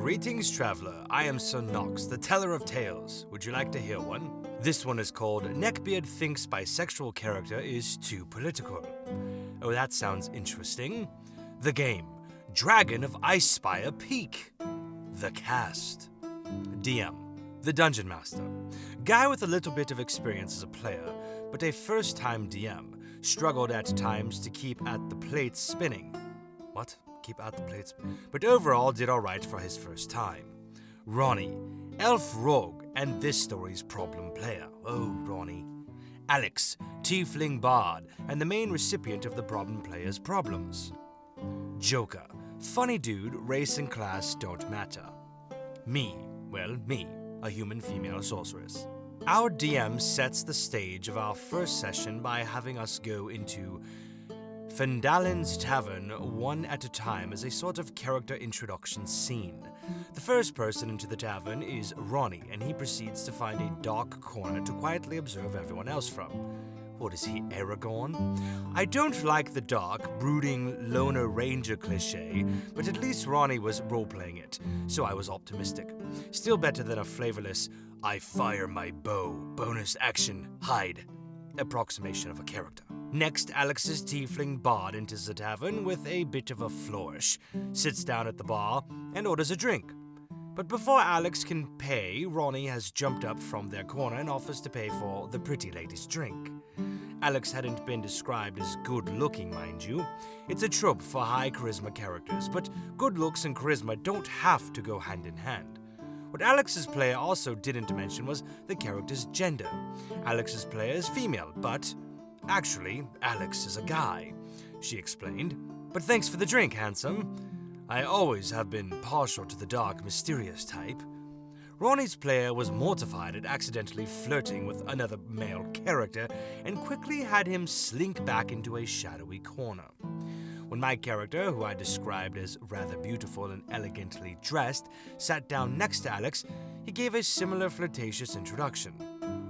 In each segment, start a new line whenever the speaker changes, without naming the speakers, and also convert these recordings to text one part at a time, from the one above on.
Greetings, traveler. I am Sir Nox, the teller of tales. Would you like to hear one? This one is called Neckbeard Thinks Bisexual Character is Too Political. Oh, that sounds interesting. The game, Dragon of Icespire Peak. The cast. DM, the Dungeon Master. Guy with a little bit of experience as a player, but a first-time DM. Struggled at times to keep at the plates spinning. What? Keep at the plates? But overall did alright for his first time. Ronnie, elf rogue, and this story's problem player. Oh, Ronnie. Alex, tiefling bard, and the main recipient of the problem player's problems. Joker, funny dude, race and class don't matter. Me, a human female sorceress. Our DM sets the stage of our first session by having us go into Fendalin's Tavern one at a time as a sort of character introduction scene. The first person into the tavern is Ronnie, and he proceeds to find a dark corner to quietly observe everyone else from. What is he, Aragorn? I don't like the dark, brooding loner ranger cliché, but at least Ronnie was role-playing it, so I was optimistic. Still better than a flavorless, I fire my bow, bonus action, hide approximation of a character. Next, Alex's tiefling bard enters the tavern with a bit of a flourish, sits down at the bar, and orders a drink. But before Alex can pay, Ronnie has jumped up from their corner and offers to pay for the pretty lady's drink. Alex hadn't been described as good-looking, mind you. It's a trope for high charisma characters, but good looks and charisma don't have to go hand in hand. What Alex's player also didn't mention was the character's gender. Alex's player is female, but actually, Alex is a guy, she explained. But thanks for the drink, handsome. I always have been partial to the dark, mysterious type. Ronnie's player was mortified at accidentally flirting with another male character and quickly had him slink back into a shadowy corner. When my character, who I described as rather beautiful and elegantly dressed, sat down next to Alex, he gave a similar flirtatious introduction.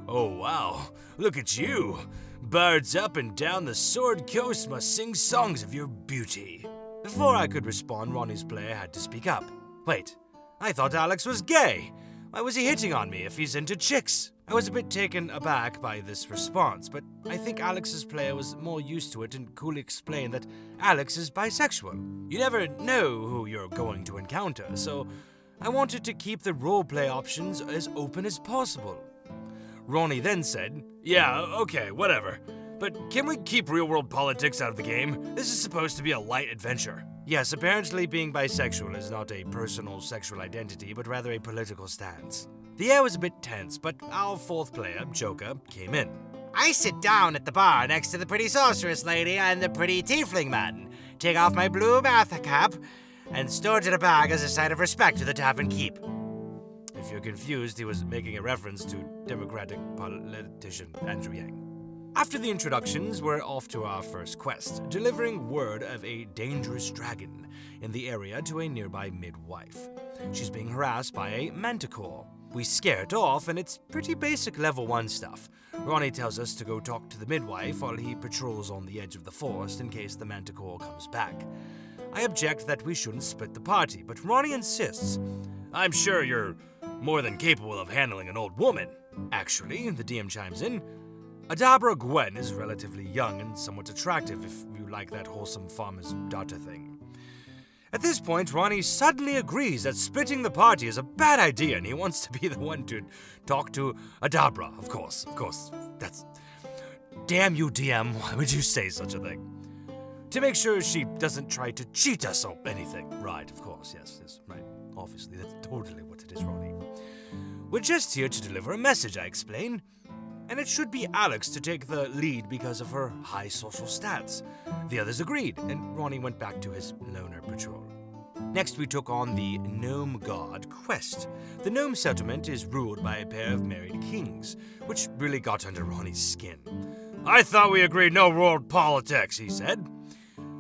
Oh wow, look at you! Bards up and down the Sword Coast must sing songs of your beauty. Before I could respond, Ronnie's player had to speak up. Wait, I thought Alex was gay. Why was he hitting on me if he's into chicks? I was a bit taken aback by this response, but I think Alex's player was more used to it and coolly explained that Alex is bisexual. You never know who you're going to encounter, so I wanted to keep the roleplay options as open as possible. Ronnie then said, Yeah, okay, whatever. But can we keep real-world politics out of the game? This is supposed to be a light adventure. Yes, apparently being bisexual is not a personal sexual identity, but rather a political stance. The air was a bit tense, but our fourth player, Joker, came in. I sit down at the bar next to the pretty sorceress lady and the pretty tiefling man, take off my blue bath cap, and store it in a bag as a sign of respect to the tavern keep. If you're confused, he was making a reference to Democratic politician Andrew Yang. After the introductions, we're off to our first quest, delivering word of a dangerous dragon in the area to a nearby midwife. She's being harassed by a manticore. We scare it off, and it's pretty basic level 1 stuff. Ronnie tells us to go talk to the midwife while he patrols on the edge of the forest in case the manticore comes back. I object that we shouldn't split the party, but Ronnie insists. I'm sure you're more than capable of handling an old woman. Actually, the DM chimes in, Adabra Gwen is relatively young and somewhat attractive if you like that wholesome farmer's daughter thing. At this point, Ronnie suddenly agrees that splitting the party is a bad idea and he wants to be the one to talk to Adabra, of course, that's... Damn you, DM, why would you say such a thing? To make sure she doesn't try to cheat us or anything. Right, of course, yes, right. Obviously, that's totally what it is, Ronnie. We're just here to deliver a message, I explain. And it should be Alex to take the lead because of her high social stats. The others agreed, and Ronnie went back to his loner patrol. Next, we took on the Gnome God quest. The gnome settlement is ruled by a pair of married kings, which really got under Ronnie's skin. I thought we agreed no world politics, he said.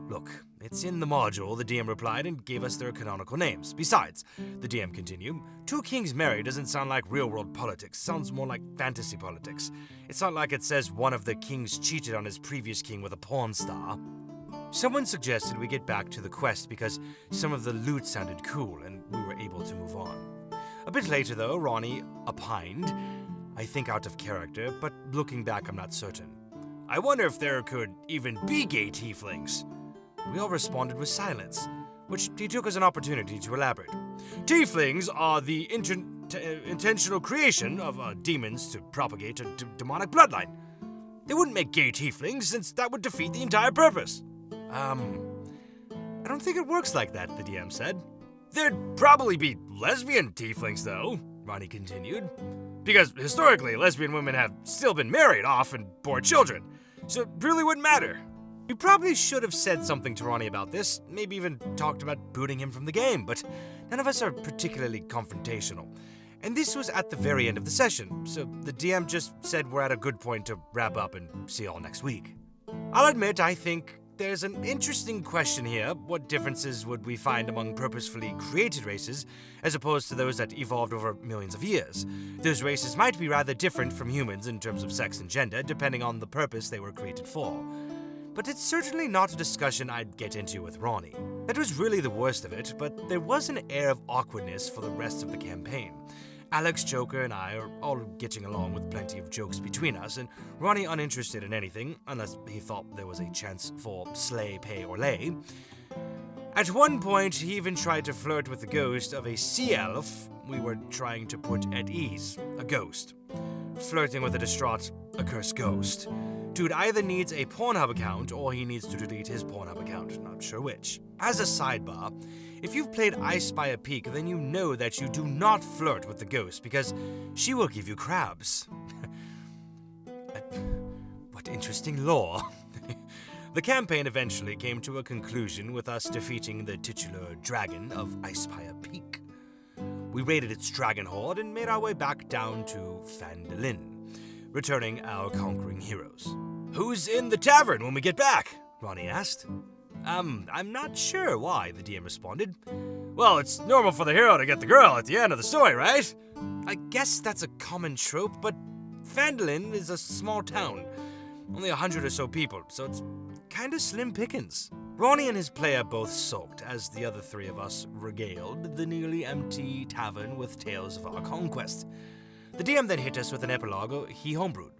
Look, it's in the module, the DM replied and gave us their canonical names. Besides, the DM continued, 2 kings married doesn't sound like real-world politics. Sounds more like fantasy politics. It's not like it says one of the kings cheated on his previous king with a porn star. Someone suggested we get back to the quest because some of the loot sounded cool and we were able to move A bit later, though, Ronnie opined, I think out of character, but looking back, I'm not certain. I wonder if there could even be gay tieflings. We all responded with silence, which he took as an opportunity to elaborate. Tieflings are the intentional creation of demons to propagate a demonic bloodline. They wouldn't make gay tieflings, since that would defeat the entire purpose. I don't think it works like that, the DM said. There'd probably be lesbian tieflings, though, Ronnie continued. Because historically, lesbian women have still been married off and bore children, so it really wouldn't matter. We probably should have said something to Ronnie about this, maybe even talked about booting him from the game, but none of us are particularly confrontational. And this was at the very end of the session, so the DM just said we're at a good point to wrap up and see you all next week. I'll admit, I think there's an interesting question here. What differences would we find among purposefully created races, as opposed to those that evolved over millions of years? Those races might be rather different from humans in terms of sex and gender, depending on the purpose they were created for. But it's certainly not a discussion I'd get into with Ronnie. That was really the worst of it, but there was an air of awkwardness for the rest of the campaign. Alex, Joker, and I are all getting along with plenty of jokes between us, and Ronnie uninterested in anything, unless he thought there was a chance for slay, pay, or lay. At one point, he even tried to flirt with the ghost of a sea elf we were trying to put at ease, a ghost. Flirting with a distraught, accursed ghost. Dude either needs a Pornhub account, or he needs to delete his Pornhub account, not sure which. As a sidebar, if you've played I Spy a Peak, then you know that you do not flirt with the ghost, because she will give you crabs. What interesting lore. The campaign eventually came to a conclusion with us defeating the titular dragon of I Spy a Peak. We raided its dragon horde and made our way back down to Phandalin, returning our conquering heroes. Who's in the tavern when we get back? Ronnie asked. I'm not sure why, the DM responded. Well, it's normal for the hero to get the girl at the end of the story, right? I guess that's a common trope, but Phandalin is a small town. Only 100 or so people, so it's kinda slim pickings. Ronnie and his player both sulked as the other three of us regaled the nearly empty tavern with tales of our conquest. The DM then hit us with an epilogue he homebrewed.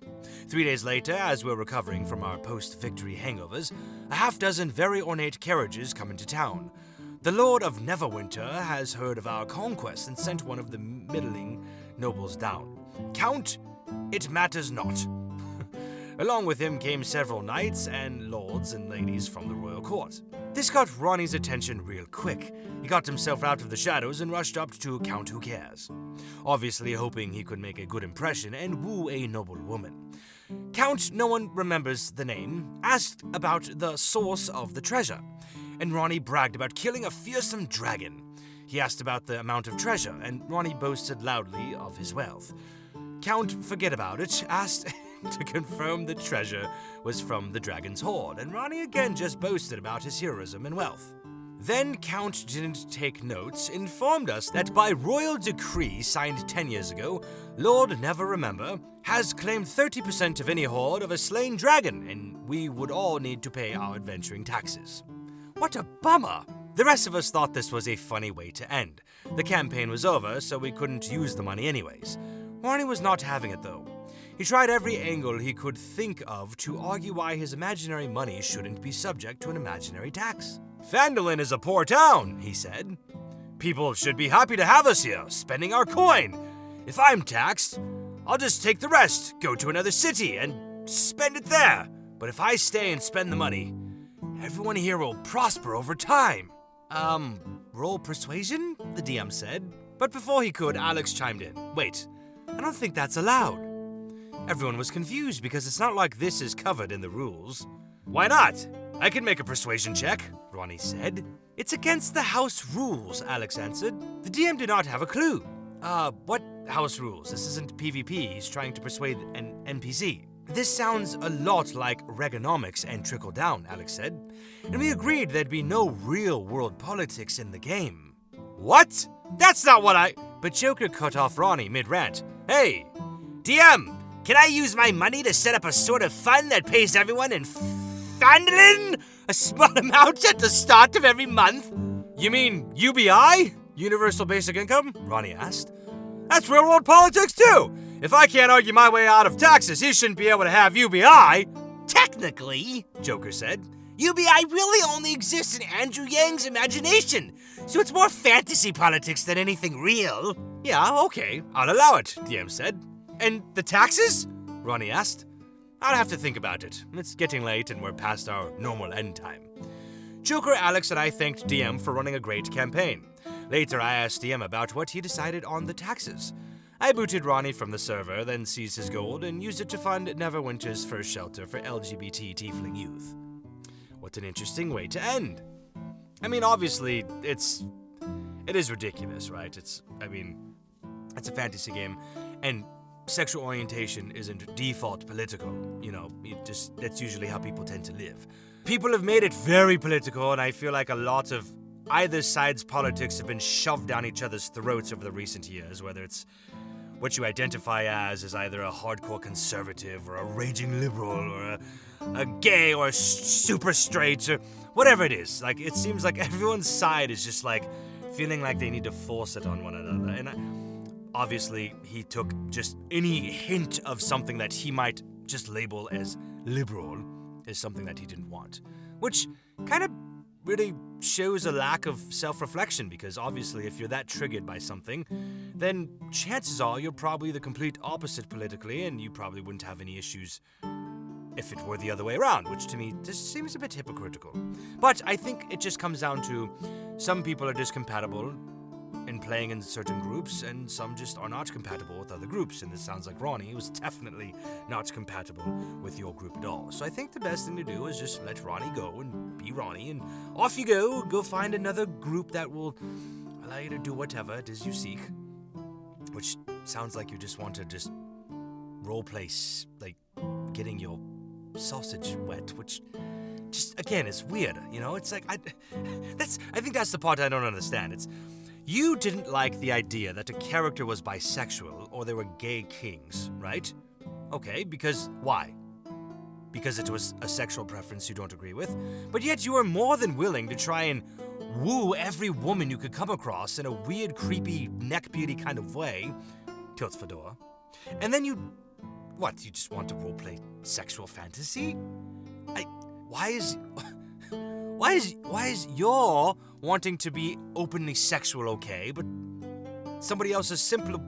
3 days later, as we're recovering from our post-victory hangovers, a half-dozen very ornate carriages come into town. The Lord of Neverwinter has heard of our conquest and sent one of the middling nobles down. Count, it matters not. Along with him came several knights and lords and ladies from the royal court. This got Ronnie's attention real quick. He got himself out of the shadows and rushed up to Count Who Cares, obviously hoping he could make a good impression and woo a noble woman. Count, no one remembers the name, asked about the source of the treasure, and Ronnie bragged about killing a fearsome dragon. He asked about the amount of treasure, and Ronnie boasted loudly of his wealth. Count, forget about it, asked to confirm the treasure was from the dragon's hoard, and Ronnie again just boasted about his heroism and wealth. Then Count didn't take notes, informed us that by royal decree signed 10 years ago, Lord Never Remember has claimed 30% of any hoard of a slain dragon, and we would all need to pay our adventuring taxes. What a bummer! The rest of us thought this was a funny way to end. The campaign was over, so we couldn't use the money anyways. Ronnie was not having it though. He tried every angle he could think of to argue why his imaginary money shouldn't be subject to an imaginary tax. Phandalin is a poor town, he said. People should be happy to have us here, spending our coin. If I'm taxed, I'll just take the rest, go to another city, and spend it there. But if I stay and spend the money, everyone here will prosper over time. Roll persuasion? The DM said. But before he could, Alex chimed in. Wait, I don't think that's allowed. Everyone was confused because it's not like this is covered in the rules. Why not? I can make a persuasion check, Ronnie said. It's against the house rules, Alex answered. The DM did not have a clue. What house rules? This isn't PvP, he's trying to persuade an NPC. This sounds a lot like Reaganomics and Trickle Down, Alex said. And we agreed there'd be no real-world politics in the game. What? That's not what I... But Joker cut off Ronnie mid-rant. Hey, DM, can I use my money to set up a sort of fund that pays everyone in Phandalin a small amount at the start of every month? You mean UBI? Universal Basic Income? Ronnie asked. That's railroad politics too! If I can't argue my way out of taxes, he shouldn't be able to have UBI.
Technically, Joker said, UBI really only exists in Andrew Yang's imagination, so it's more fantasy politics than anything real.
Yeah, okay, I'll allow it, DM said. And the taxes? Ronnie asked. I'll have to think about it. It's getting late and we're past our normal end time. Joker, Alex, and I thanked DM for running a great campaign. Later, I asked DM about what he decided on the taxes. I booted Ronnie from the server, then seized his gold and used it to fund Neverwinter's first shelter for LGBT tiefling youth. What an interesting way to end. I mean, obviously, it is ridiculous, right? It's a fantasy game, and sexual orientation isn't default political. You know, that's usually how people tend to live. People have made it very political, and I feel like a lot of either side's politics have been shoved down each other's throats over the recent years, whether it's what you identify as either a hardcore conservative or a raging liberal or a gay or a super straight or whatever it is. Like, it seems like everyone's side is just like feeling like they need to force it on one another. And obviously, he took just any hint of something that he might just label as liberal as something that he didn't want, which kind of really shows a lack of self-reflection, because obviously if you're that triggered by something, then chances are you're probably the complete opposite politically, and you probably wouldn't have any issues if it were the other way around, which to me just seems a bit hypocritical. But I think it just comes down to some people are just compatible in playing in certain groups, and some just are not compatible with other groups, and this sounds like Ronnie was definitely not compatible with your group at all. So I think the best thing to do is just let Ronnie go and be Ronnie, and off you go find another group that will allow you to do whatever it is you seek, which sounds like you just want to just roleplay, like, getting your sausage wet, which just, again, is weird, you know? It's like, I think that's the part I don't understand. It's, you didn't like the idea that a character was bisexual or they were gay kings, right? Okay, because why? Because it was a sexual preference you don't agree with, but yet you are more than willing to try and woo every woman you could come across in a weird, creepy, neckbeardy kind of way, tilts fedora, and then you just want to roleplay sexual fantasy? Why is your wanting to be openly sexual okay, but somebody else's simple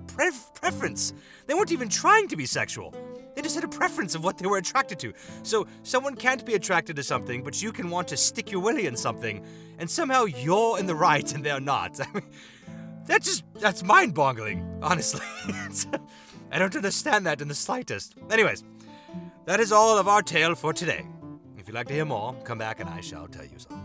preference? They weren't even trying to be sexual. They just had a preference of what they were attracted to. So someone can't be attracted to something, but you can want to stick your willy in something, and somehow you're in the right and they're not. I mean, that's mind-boggling, honestly. I don't understand that in the slightest. Anyways, that is all of our tale for today. If you'd like to hear more, come back and I shall tell you some.